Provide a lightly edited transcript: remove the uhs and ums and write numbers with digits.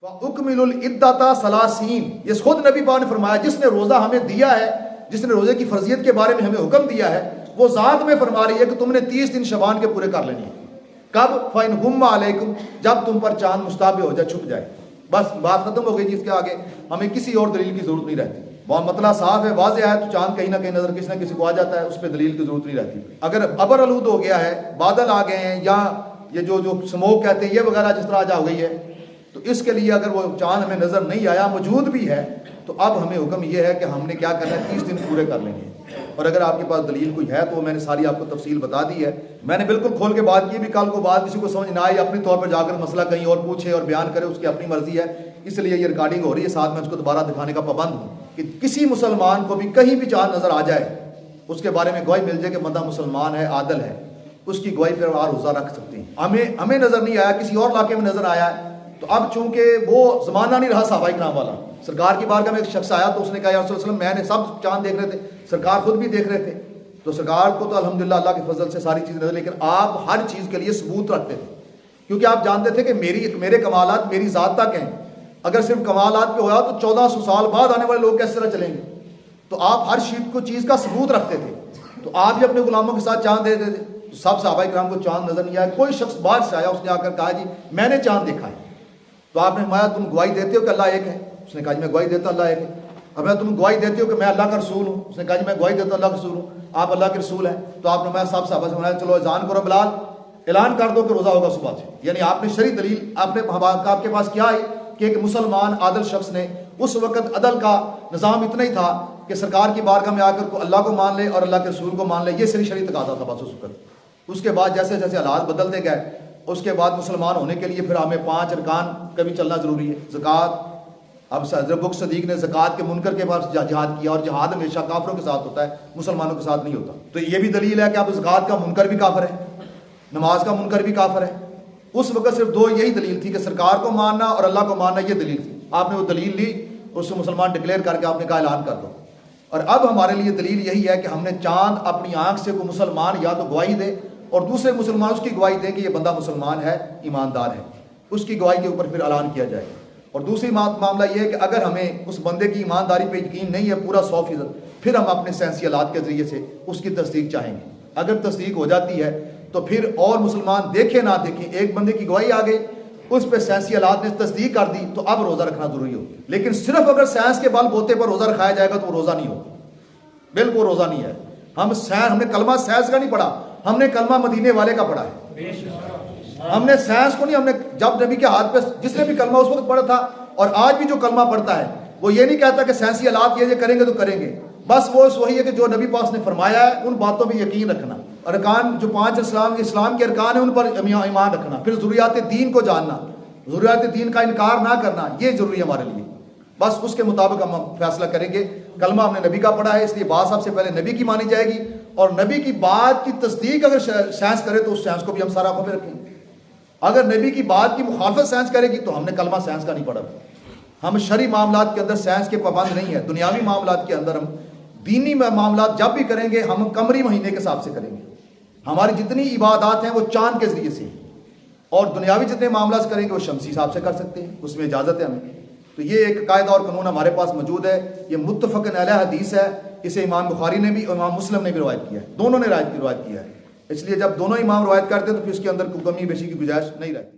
اکمل العدۃ ثلاثین، یہ خود نبی پاک نے فرمایا جس نے روزہ ہمیں دیا ہے، جس نے روزے کی فرضیت کے بارے میں ہمیں حکم دیا ہے، وہ ذات میں فرما رہی ہے کہ تم نے 30 دن شعبان کے پورے کر لینے ہیں۔ کب؟ فَإِنْ غُمَّ عَلَيْكُمْ، جب تم پر چاند مشتبہ ہو جائے، چھپ جائے، بس بات ختم ہو گئی جی۔ اس کے آگے ہمیں کسی اور دلیل کی ضرورت نہیں رہتی، بہت مطلب صاف ہے، واضح ہے، تو چاند کہیں نہ کہیں نظر کسی نہ کسی کو آ جاتا ہے، اس پہ دلیل کی ضرورت نہیں رہتی۔ اگر ابر آلود ہو گیا ہے، بادل آ گئے ہیں، یا یہ جو سموک کہتے ہیں، یہ وغیرہ جس طرح آ گئی ہے، تو اس کے لیے اگر وہ چاند ہمیں نظر نہیں آیا، موجود بھی ہے، تو اب ہمیں حکم یہ ہے کہ ہم نے کیا کرنا ہے، 30 دن پورے کر لیں گے۔ اور اگر آپ کے پاس دلیل کوئی ہے تو میں نے ساری آپ کو تفصیل بتا دی ہے، میں نے بالکل کھول کے بات کی بھی، کل کو بات کسی کو سمجھ نہ آئی، اپنی طور پر جا کر مسئلہ کہیں اور پوچھے اور بیان کرے، اس کی اپنی مرضی ہے، اس لیے یہ ریکارڈنگ ہو رہی ہے، ساتھ میں اس کو دوبارہ دکھانے کا پابند ہوں کہ کسی مسلمان کو بھی کہیں بھی چاند نظر آ جائے، اس کے بارے میں گواہی مل جائے کہ بندہ مسلمان ہے، عادل ہے، اس کی گواہی پر آپ روزہ رکھ سکتے ہیں۔ ہمیں نظر نہیں آیا، کسی اور علاقے میں نظر آیا ہے، تو اب چونکہ وہ زمانہ نہیں رہا صحابہ کرام والا، سرکار کی بارگاہ میں ایک شخص آیا تو اس نے کہا یا رسول اللہ صلی اللہ علیہ وسلم، میں نے سب چاند دیکھ رہے تھے، سرکار خود بھی دیکھ رہے تھے، تو سرکار کو تو الحمدللہ اللہ کے فضل سے ساری چیزیں نظر، لیکن آپ ہر چیز کے لیے ثبوت رکھتے تھے، کیونکہ آپ جانتے تھے کہ میرے کمالات میری ذات تک ہیں، اگر صرف کمالات پہ ہوا تو 1400 سال بعد آنے والے لوگ کس طرح چلیں گے، تو آپ ہر چیز کا ثبوت رکھتے تھے، تو آپ بھی اپنے غلاموں کے ساتھ چاند دیتے تھے۔ سب صحابہ کرام کو چاند نظر نہیں آیا، کوئی شخص باہر سے آیا، اس نے آ کر کہا جی میں نے چاند دیکھا ہے، تو آپ نے فرمایا تم گواہی دیتے ہو کہ اللہ ایک ہے؟ اس نے کہا جی میں گواہی دیتا ہوں اللہ ایک ہے۔ اب تم گواہی دیتے ہو کہ میں اللہ کا رسول ہوں؟ اس نے کہا جی میں گواہی دیتا ہوں اللہ کا رسول ہوں۔ آپ اللہ کے رسول ہیں، تو آپ نے فرمایا سب صحابہ سے فرمایا چلو اذان کرو بلال، اعلان کر دو کہ روزہ ہوگا صبح سے، یعنی آپ نے شرعی دلیل آپ کے پاس کیا ہے کہ ایک مسلمان عادل شخص نے، اس وقت عدل کا نظام اتنا ہی تھا کہ سرکار کی بارگاہ میں آ کر کو اللہ کو مان لے اور اللہ کے رسول کو مان لے، یہ شرعی تقاضا تھا بس اس وقت۔ اس کے بعد جیسے جیسے حالات بدلتے گئے، اس کے بعد مسلمان ہونے کے لیے پھر ہمیں 5 ارکان کا بھی چلنا ضروری ہے۔ زکوٰۃ، اب حضرت بخش صدیق نے زکوٰۃ کے منکر کے پاس جہاد کیا، اور جہاد ہمیشہ کافروں کے ساتھ ہوتا ہے، مسلمانوں کے ساتھ نہیں ہوتا، تو یہ بھی دلیل ہے کہ اب زکوٰۃ کا منکر بھی کافر ہے، نماز کا منکر بھی کافر ہے۔ اس وقت صرف 2 یہی دلیل تھی کہ سرکار کو ماننا اور اللہ کو ماننا، یہ دلیل تھی۔ آپ نے وہ دلیل لی، اس سے مسلمان ڈکلیئر کر کے آپ نے کہا اعلان کر دو۔ اور اب ہمارے لیے دلیل یہی ہے کہ ہم نے چاند اپنی آنکھ سے کوئی مسلمان یا تو گواہی دے اور دوسرے مسلمان اس کی گواہی دیں کہ یہ بندہ مسلمان ہے، ایماندار ہے، اس کی گواہی کے اوپر پھر اعلان کیا جائے۔ اور دوسری معاملہ یہ ہے کہ اگر ہمیں اس بندے کی ایمانداری پہ یقین نہیں ہے پورا 100%، پھر ہم اپنے سائنسی آلات کے ذریعے سے اس کی تصدیق چاہیں گے۔ اگر تصدیق ہو جاتی ہے تو پھر اور مسلمان دیکھیں نہ دیکھیں، ایک بندے کی گواہی آ گئی، اس پہ سائنسی آلات نے تصدیق کر دی، تو اب روزہ رکھنا ضروری ہو۔ لیکن صرف اگر سائنس کے بل بوتے پر روزہ رکھایا جائے گا تو وہ روزہ نہیں ہوگا، بالکل روزہ نہیں ہے۔ ہم نے کلمہ سائنس کا نہیں پڑھا، ہم نے کلمہ مدینے والے کا پڑھا ہے، ہم نے سائنس کو نہیں۔ ہم نے جب نبی کے ہاتھ پہ جس نے بھی کلمہ اس وقت پڑھا تھا اور آج بھی جو کلمہ پڑھتا ہے، وہ یہ نہیں کہتا کہ سائنسی آلات یہ کریں گے تو کریں گے، بس وہ وہی ہے کہ جو نبی پاک نے فرمایا ہے ان باتوں پہ یقین رکھنا، ارکان جو 5 اسلام کے ارکان ہیں ان پر ایمان رکھنا، پھر ضروریات دین کو جاننا، ضروریات دین کا انکار نہ کرنا، یہ ضروری ہے ہمارے لیے۔ بس اس کے مطابق ہم فیصلہ کریں گے۔ کلمہ ہم نے نبی کا پڑھا ہے، اس لیے بات سب سے پہلے نبی کی مانی جائے گی، اور نبی کی بات کی تصدیق اگر سائنس کرے تو اس سائنس کو بھی ہم سارا آنکھوں پہ رکھیں گے۔ اگر نبی کی بات کی مخالفت سائنس کرے گی تو ہم نے کلمہ سائنس کا نہیں پڑھا۔ ہم شرعی معاملات کے اندر سائنس کے پابند نہیں ہے، دنیاوی معاملات کے اندر ہم دینی معاملات جب بھی کریں گے ہم قمری مہینے کے حساب سے کریں گے، ہماری جتنی عبادات ہیں وہ چاند کے ذریعے سے، اور دنیاوی جتنے معاملات کریں گے وہ شمسی حساب سے کر سکتے ہیں، اس میں اجازت ہے ہمیں۔ تو یہ ایک قاعدہ اور قانون ہمارے پاس موجود ہے، یہ متفق علیہ حدیث ہے، اسے امام بخاری نے بھی اور امام مسلم نے بھی روایت کیا ہے، دونوں نے روایت کیا ہے، اس لیے جب دونوں امام روایت کرتے ہیں تو پھر اس کے اندر کوئی کمی بیشی کی گنجائش نہیں رہتی۔